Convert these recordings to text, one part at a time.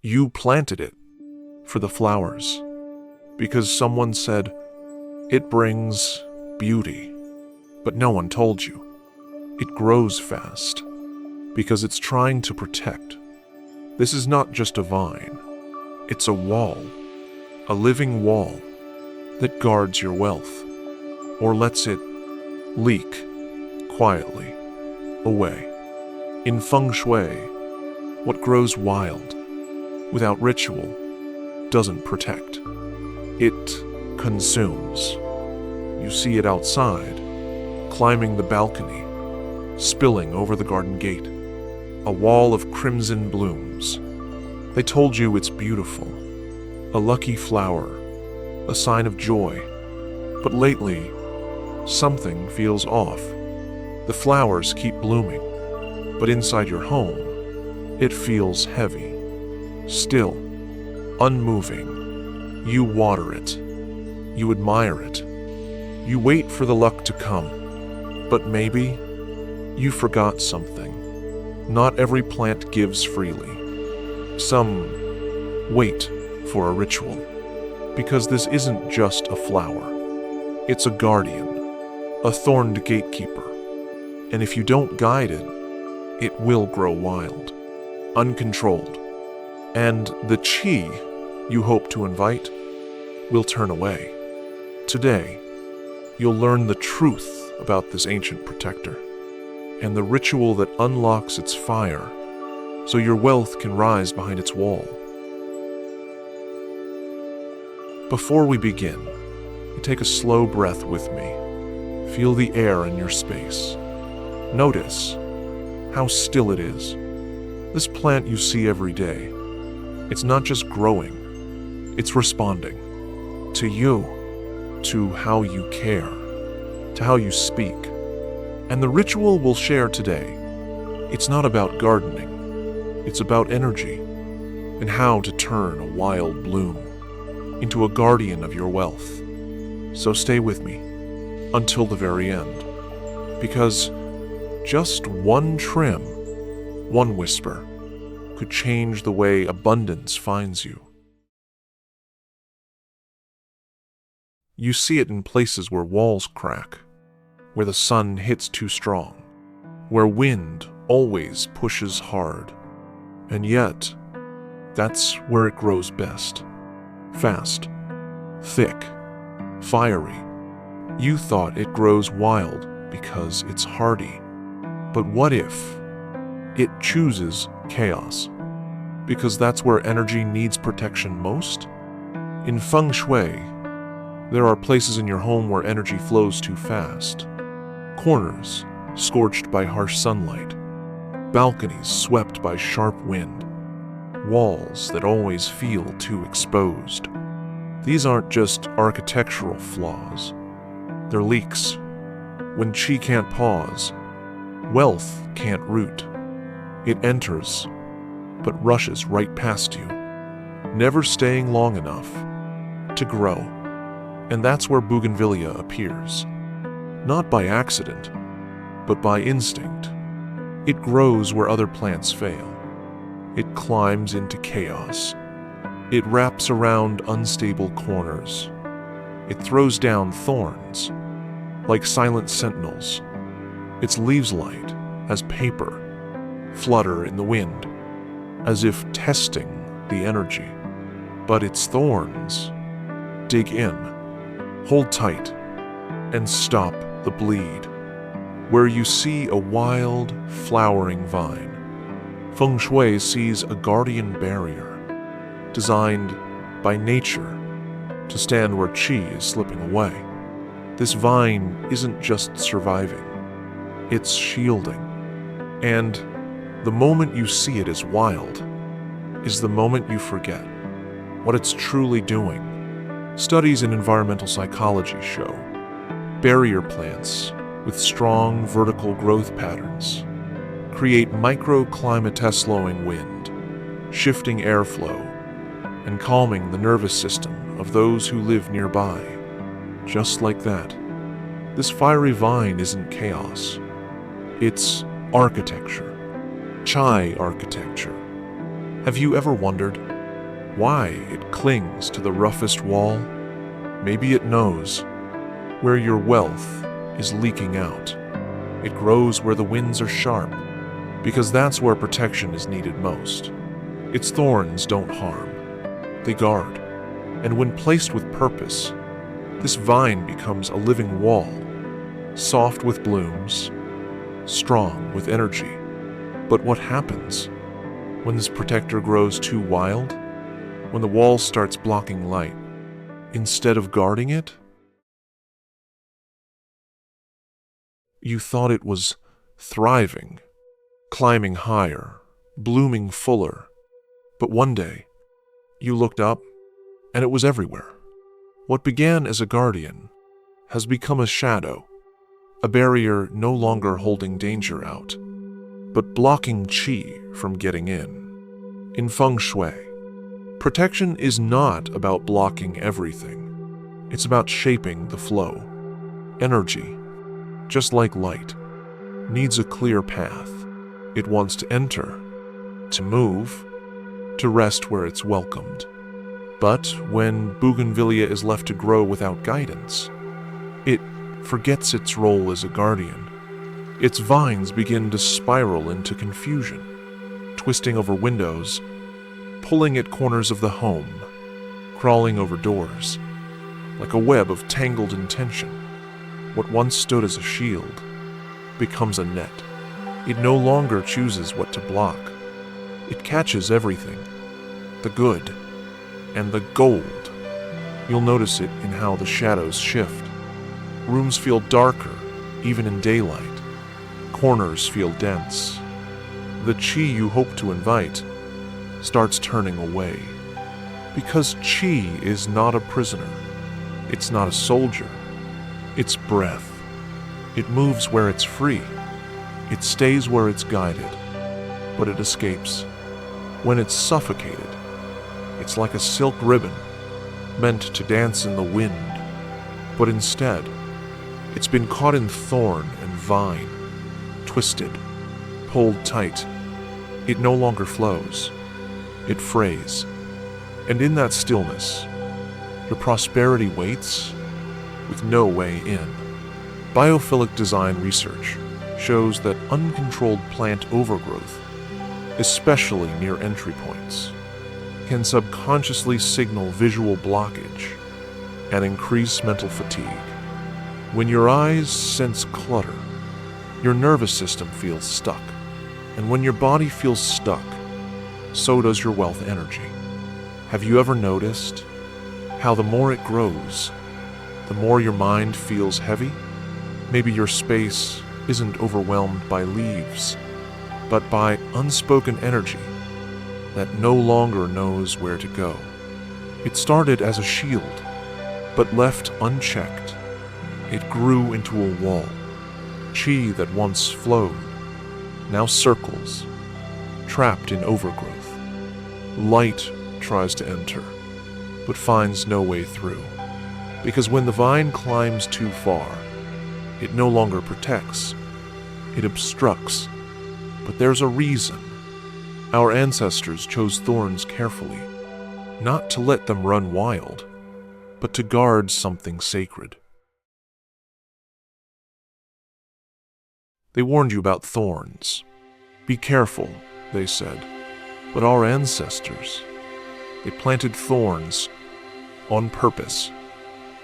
You planted it for the flowers because someone said it brings beauty, but no one told you. It grows fast because it's trying to protect. This is not just a vine. It's a wall, a living wall that guards your wealth or lets it leak quietly away. In Feng Shui, what grows wild without ritual doesn't protect. It consumes. You see it outside, climbing the balcony, spilling over the garden gate, a wall of crimson blooms. They told you it's beautiful, a lucky flower, a sign of joy. But lately, something feels off. The flowers keep blooming, but inside your home, it feels heavy, still, unmoving. You water it, you admire it, you wait for the luck to come, but maybe you forgot something. Not every plant gives freely. Some wait for a ritual, because this isn't just a flower. It's a guardian, a thorned gatekeeper. And if you don't guide it, it will grow wild, uncontrolled. And the chi you hope to invite will turn away. Today, you'll learn the truth about this ancient protector and the ritual that unlocks its fire so your wealth can rise behind its wall. Before we begin, you take a slow breath with me. Feel the air in your space. Notice how still it is. This plant you see every day, it's not just growing, it's responding to you, to how you care, to how you speak. And the ritual we'll share today, it's not about gardening, it's about energy and how to turn a wild bloom into a guardian of your wealth. So stay with me until the very end, because just one trim, one whisper, could change the way abundance finds you. You see it in places where walls crack, where the sun hits too strong, where wind always pushes hard. And yet, that's where it grows best. Fast, thick, fiery. You thought it grows wild because it's hardy. But what if it chooses chaos? Because that's where energy needs protection most? In Feng Shui, there are places in your home where energy flows too fast. Corners scorched by harsh sunlight. Balconies swept by sharp wind. Walls that always feel too exposed. These aren't just architectural flaws. They're leaks. When chi can't pause, wealth can't root. It enters, but rushes right past you, never staying long enough to grow. And that's where Bougainvillea appears. Not by accident, but by instinct. It grows where other plants fail. It climbs into chaos. It wraps around unstable corners. It throws down thorns, like silent sentinels. Its leaves light as paper, flutter in the wind, as if testing the energy. But its thorns dig in, hold tight, and stop the bleed. Where you see a wild, flowering vine, Feng Shui sees a guardian barrier, designed by nature to stand where qi is slipping away. This vine isn't just surviving, it's shielding. And the moment you see it as wild is the moment you forget what it's truly doing. Studies in environmental psychology show barrier plants with strong vertical growth patterns create microclimate-slowing wind, shifting airflow, and calming the nervous system of those who live nearby. Just like that, this fiery vine isn't chaos. It's architecture, chai architecture. Have you ever wondered why it clings to the roughest wall? Maybe it knows where your wealth is leaking out. It grows where the winds are sharp, because that's where protection is needed most. Its thorns don't harm, they guard. And when placed with purpose, this vine becomes a living wall, soft with blooms, strong with energy. But what happens when this protector grows too wild? When the wall starts blocking light instead of guarding it? You thought it was thriving, climbing higher, blooming fuller. But one day, you looked up, and it was everywhere. What began as a guardian has become a shadow, a barrier no longer holding danger out, but blocking qi from getting in. In Feng Shui, protection is not about blocking everything. It's about shaping the flow. Energy, just like light, needs a clear path. It wants to enter, to move, to rest where it's welcomed. But when Bougainvillea is left to grow without guidance, it forgets its role as a guardian. Its vines begin to spiral into confusion, twisting over windows, pulling at corners of the home, crawling over doors, like a web of tangled intention. What once stood as a shield becomes a net. It no longer chooses what to block. It catches everything, the good and the gold. You'll notice it in how the shadows shift. Rooms feel darker, even in daylight. Corners feel dense. The qi you hope to invite starts turning away. Because qi is not a prisoner. It's not a soldier. It's breath. It moves where it's free. It stays where it's guided. But it escapes. When it's suffocated, it's like a silk ribbon meant to dance in the wind. But instead, it's been caught in thorn and vine, twisted, pulled tight. It no longer flows. It frays. And in that stillness, your prosperity waits with no way in. Biophilic design research shows that uncontrolled plant overgrowth, especially near entry points, can subconsciously signal visual blockage and increase mental fatigue. When your eyes sense clutter, your nervous system feels stuck. And when your body feels stuck, so does your wealth energy. Have you ever noticed how the more it grows, the more your mind feels heavy? Maybe your space isn't overwhelmed by leaves, but by unspoken energy that no longer knows where to go. It started as a shield, but left unchecked, it grew into a wall. Qi that once flowed now circles, trapped in overgrowth. Light tries to enter, but finds no way through. Because when the vine climbs too far, it no longer protects, it obstructs. But there's a reason. Our ancestors chose thorns carefully, not to let them run wild, but to guard something sacred. They warned you about thorns. Be careful, they said. But our ancestors, they planted thorns on purpose,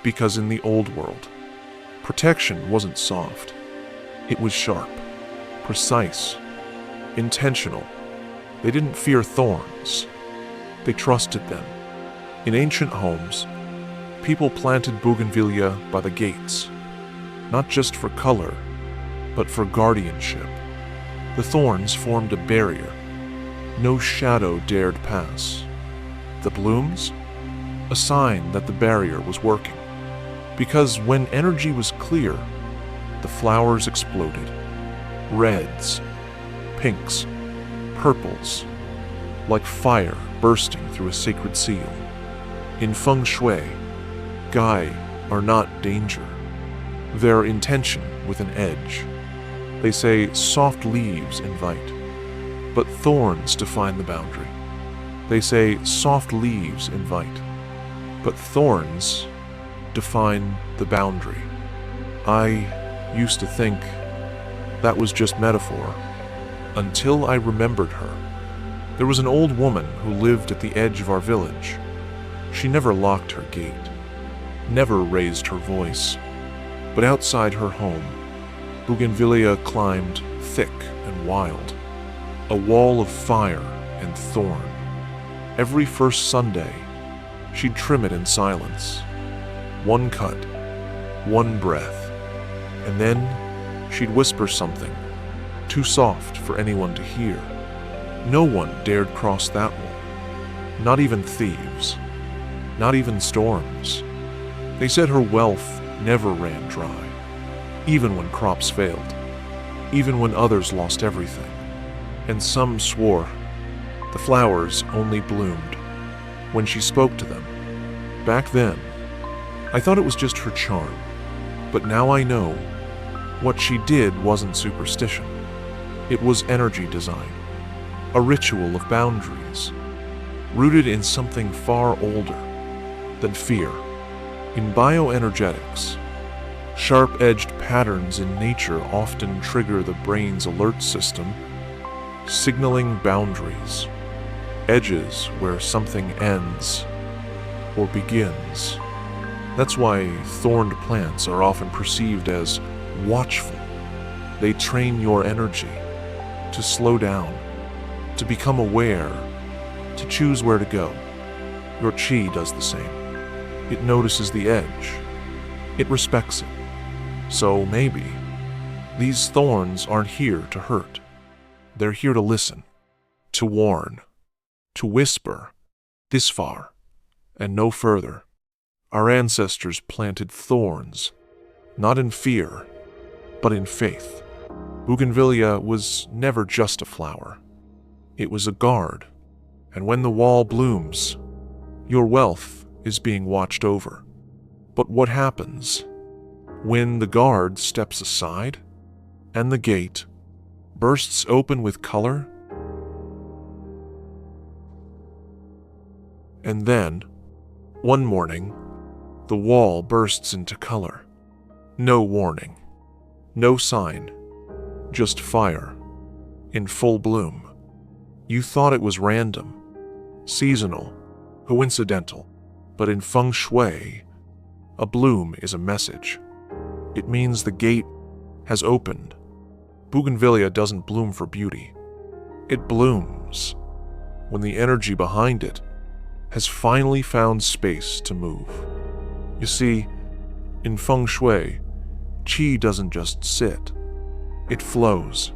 because in the old world, protection wasn't soft. It was sharp, precise, intentional. They didn't fear thorns. They trusted them. In ancient homes, people planted Bougainvillea by the gates, not just for color, but for guardianship. The thorns formed a barrier. No shadow dared pass. The blooms? A sign that the barrier was working. Because when energy was clear, the flowers exploded. Reds, pinks, purples, like fire bursting through a sacred seal. In Feng Shui, gai are not danger. They're intention with an edge. They say soft leaves invite, but thorns define the boundary. They say soft leaves invite, but thorns define the boundary. I used to think that was just metaphor, until I remembered her. There was an old woman who lived at the edge of our village. She never locked her gate, never raised her voice, but outside her home, Bougainvillea climbed thick and wild, a wall of fire and thorn. Every first Sunday, she'd trim it in silence. One cut, one breath, and then she'd whisper something, too soft for anyone to hear. No one dared cross that wall, not even thieves, not even storms. They said her wealth never ran dry, even when crops failed, even when others lost everything. And some swore the flowers only bloomed when she spoke to them. Back then, I thought it was just her charm, but now I know what she did wasn't superstition. It was energy design, a ritual of boundaries, rooted in something far older than fear. In bioenergetics, sharp-edged patterns in nature often trigger the brain's alert system, signaling boundaries, edges where something ends or begins. That's why thorned plants are often perceived as watchful. They train your energy to slow down, to become aware, to choose where to go. Your chi does the same. It notices the edge. It respects it. So maybe these thorns aren't here to hurt. They're here to listen, to warn, to whisper, this far and no further. Our ancestors planted thorns, not in fear, but in faith. Bougainvillea was never just a flower. It was a guard, and when the wall blooms, your wealth is being watched over. But what happens when the guard steps aside and the gate bursts open with color? And then, one morning, the wall bursts into color. No warning, no sign, just fire, in full bloom. You thought it was random, seasonal, coincidental, but in Feng Shui, a bloom is a message. It means the gate has opened. Bougainvillea doesn't bloom for beauty. It blooms when the energy behind it has finally found space to move. You see, in Feng Shui, Qi doesn't just sit. It flows,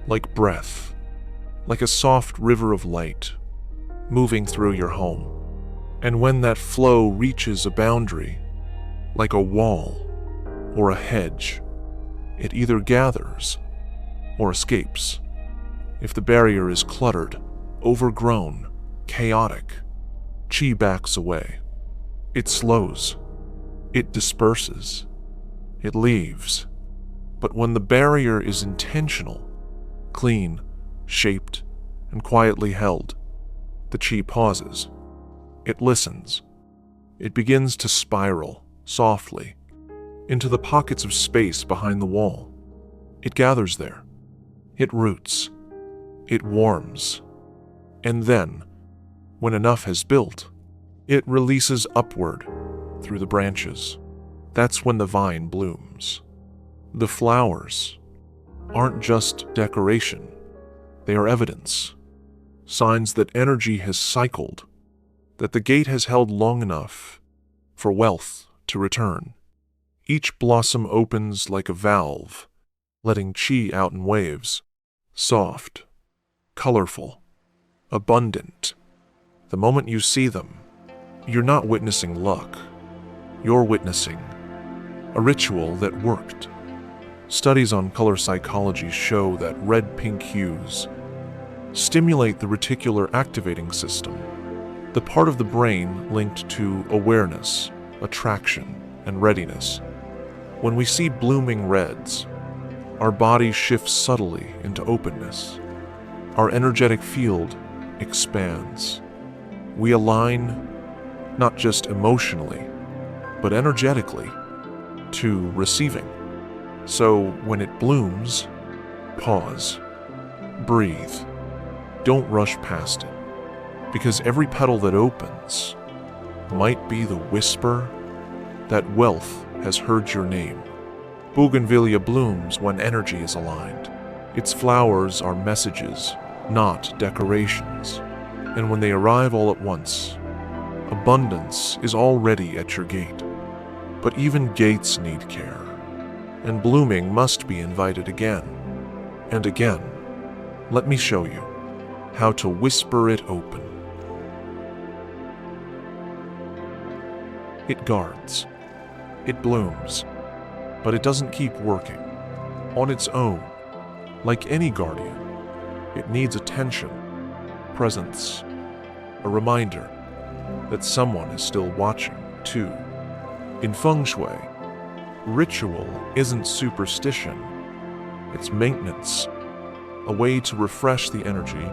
like breath, like a soft river of light, moving through your home. And when that flow reaches a boundary, like a wall or a hedge, it either gathers or escapes. If the barrier is cluttered, overgrown, chaotic, Qi backs away. It slows. It disperses. It leaves. But when the barrier is intentional, clean, shaped, and quietly held, the Qi pauses. It listens. It begins to spiral, softly, into the pockets of space behind the wall. It gathers there. It roots. It warms. And then, when enough has built, it releases upward through the branches. That's when the vine blooms. The flowers aren't just decoration. They are evidence, signs that energy has cycled, that the gate has held long enough for wealth to return. Each blossom opens like a valve, letting Qi out in waves, soft, colorful, abundant. The moment you see them, you're not witnessing luck. You're witnessing a ritual that worked. Studies on color psychology show that red-pink hues stimulate the reticular activating system, the part of the brain linked to awareness, attraction, and readiness. When we see blooming reds, our body shifts subtly into openness. Our energetic field expands. We align not just emotionally, but energetically to receiving. So when it blooms, pause, breathe, don't rush past it, because every petal that opens might be the whisper that wealth has heard your name. Bougainvillea blooms when energy is aligned. Its flowers are messages, not decorations. And when they arrive all at once, abundance is already at your gate. But even gates need care, and blooming must be invited again and again. Let me show you how to whisper it open. It guards. It blooms. But it doesn't keep working on its own. Like any guardian, it needs attention, presence, a reminder that someone is still watching, too. In Feng Shui, ritual isn't superstition, it's maintenance, a way to refresh the energy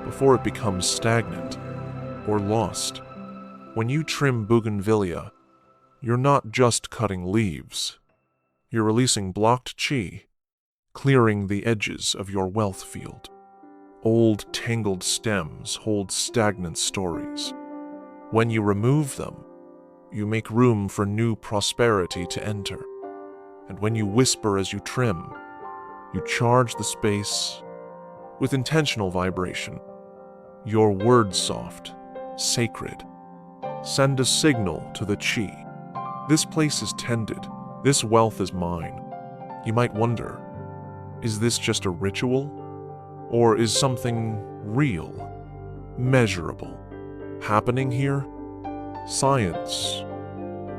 before it becomes stagnant or lost. When you trim Bougainvillea, you're not just cutting leaves. You're releasing blocked qi, clearing the edges of your wealth field. Old, tangled stems hold stagnant stories. When you remove them, you make room for new prosperity to enter. And when you whisper as you trim, you charge the space with intentional vibration. Your words soft, sacred. Send a signal to the qi. This place is tended. This wealth is mine. You might wonder, is this just a ritual? Or is something real, measurable, happening here? Science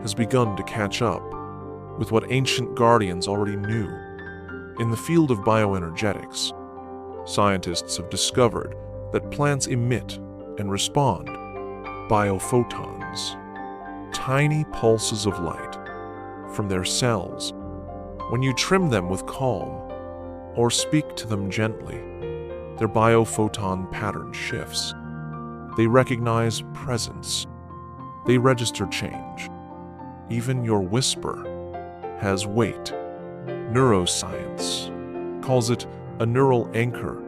has begun to catch up with what ancient guardians already knew. In the field of bioenergetics, scientists have discovered that plants emit and respond biophotons, tiny pulses of light from their cells. When you trim them with calm or speak to them gently, their biophoton pattern shifts. They recognize presence. They register change. Even your whisper has weight. Neuroscience calls it a neural anchor.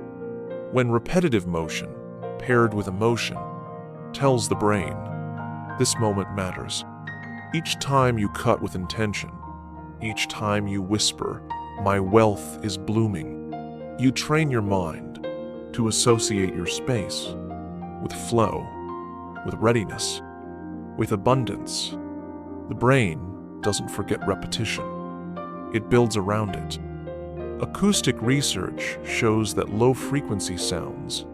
When repetitive motion, paired with emotion, tells the brain, this moment matters. Each time you cut with intention, each time you whisper, my wealth is blooming, you train your mind to associate your space with flow, with readiness, with abundance. The brain doesn't forget repetition. It builds around it. Acoustic research shows that low-frequency sounds,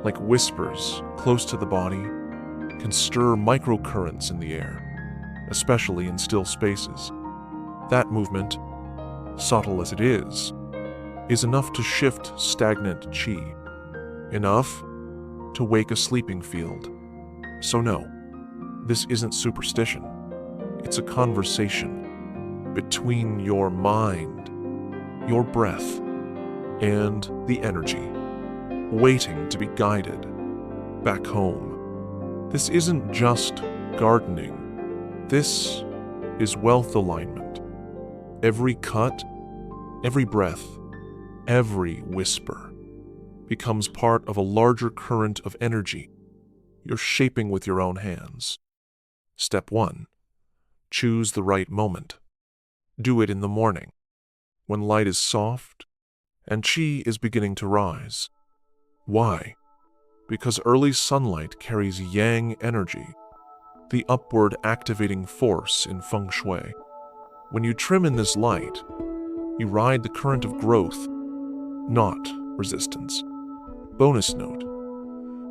like whispers close to the body, can stir microcurrents in the air, especially in still spaces. That movement, subtle as it is enough to shift stagnant qi, enough to wake a sleeping field. So no, this isn't superstition. It's a conversation between your mind, your breath, and the energy, waiting to be guided back home. This isn't just gardening. This is wealth alignment. Every cut, every breath, every whisper becomes part of a larger current of energy you're shaping with your own hands. Step 1. Choose the right moment. Do it in the morning, when light is soft and qi is beginning to rise. Why? Because early sunlight carries yang energy, the upward activating force in Feng Shui. When you trim in this light, you ride the current of growth, not resistance. Bonus note: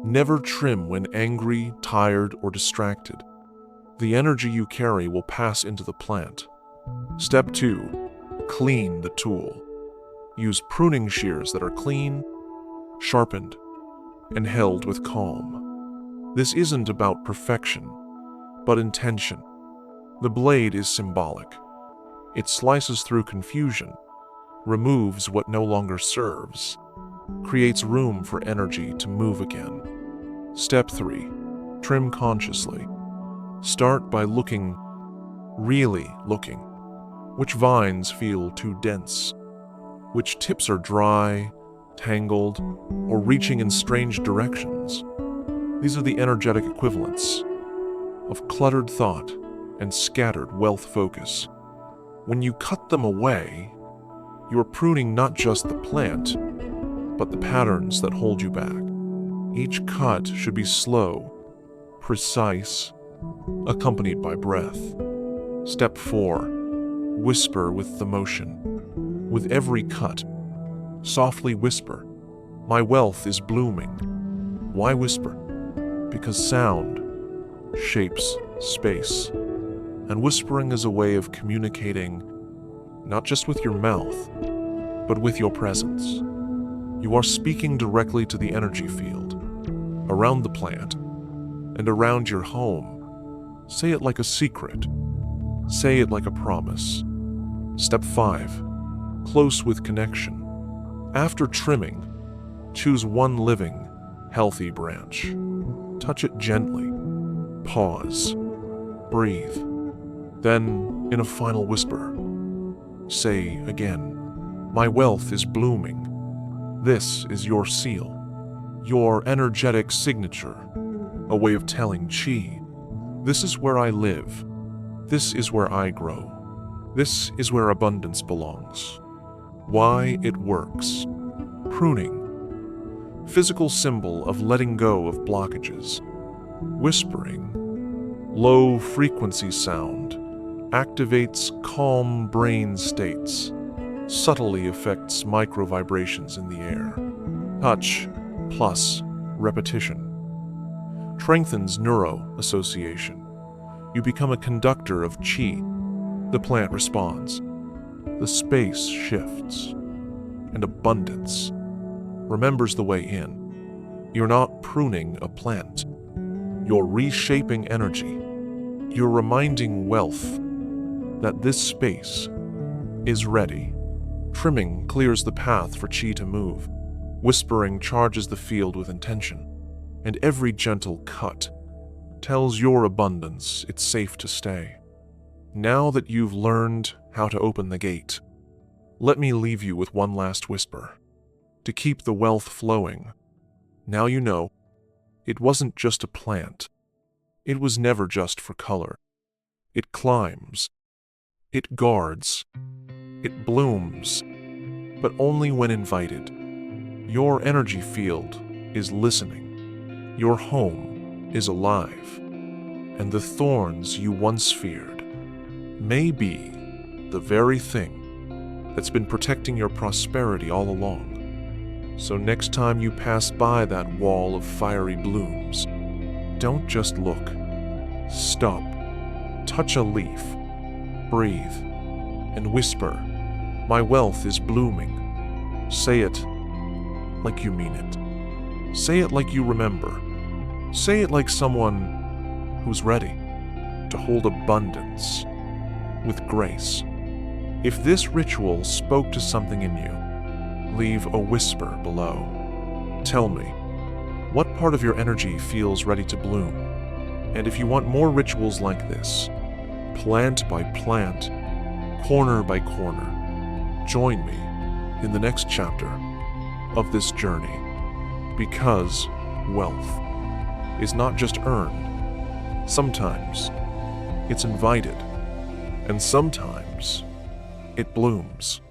never trim when angry, tired, or distracted. The energy you carry will pass into the plant. Step 2. Clean the tool. Use pruning shears that are clean, sharpened, and held with calm. This isn't about perfection, but intention. The blade is symbolic. It slices through confusion, removes what no longer serves, creates room for energy to move again. Step 3. Trim consciously. Start by looking, really looking. Which vines feel too dense? Which tips are dry, tangled, or reaching in strange directions? These are the energetic equivalents of cluttered thought and scattered wealth focus. When you cut them away, you are pruning not just the plant, but the patterns that hold you back. Each cut should be slow, precise, accompanied by breath. Step 4. Whisper with the motion. With every cut, softly whisper, "My wealth is blooming." Why whisper? Because sound shapes space, and whispering is a way of communicating not just with your mouth, but with your presence. You are speaking directly to the energy field, around the plant, and around your home. Say it like a secret. Say it like a promise. Step 5. Close with connection. After trimming, choose one living, healthy branch. Touch it gently. Pause. Breathe. Then, in a final whisper, say again, "My wealth is blooming." This is your seal, your energetic signature, a way of telling Qi, "This is where I live. This is where I grow. This is where abundance belongs." Why it works. Pruning. Physical symbol of letting go of blockages. Whispering. Low frequency sound. Activates calm brain states. Subtly affects micro vibrations in the air. Touch plus repetition. Strengthens neuro association. You become a conductor of Qi. The plant responds. The space shifts. And abundance remembers the way in. You're not pruning a plant. You're reshaping energy. You're reminding wealth that this space is ready. Trimming clears the path for Qi to move. Whispering charges the field with intention. And every gentle cut tells your abundance it's safe to stay. Now that you've learned how to open the gate, let me leave you with one last whisper. To keep the wealth flowing, now you know, it wasn't just a plant. It was never just for color. It climbs. It guards. It blooms. But only when invited. Your energy field is listening. Your home is alive. And the thorns you once feared may be the very thing that's been protecting your prosperity all along. So next time you pass by that wall of fiery blooms, don't just look. Stop. Touch a leaf. Breathe. And whisper, "My wealth is blooming." Say it like you mean it. Say it like you remember. Say it like someone who's ready to hold abundance with grace. If this ritual spoke to something in you, leave a whisper below. Tell me, what part of your energy feels ready to bloom? And if you want more rituals like this, plant by plant, corner by corner, join me in the next chapter of this journey. Because wealth is not just earned. Sometimes it's invited, and sometimes it blooms.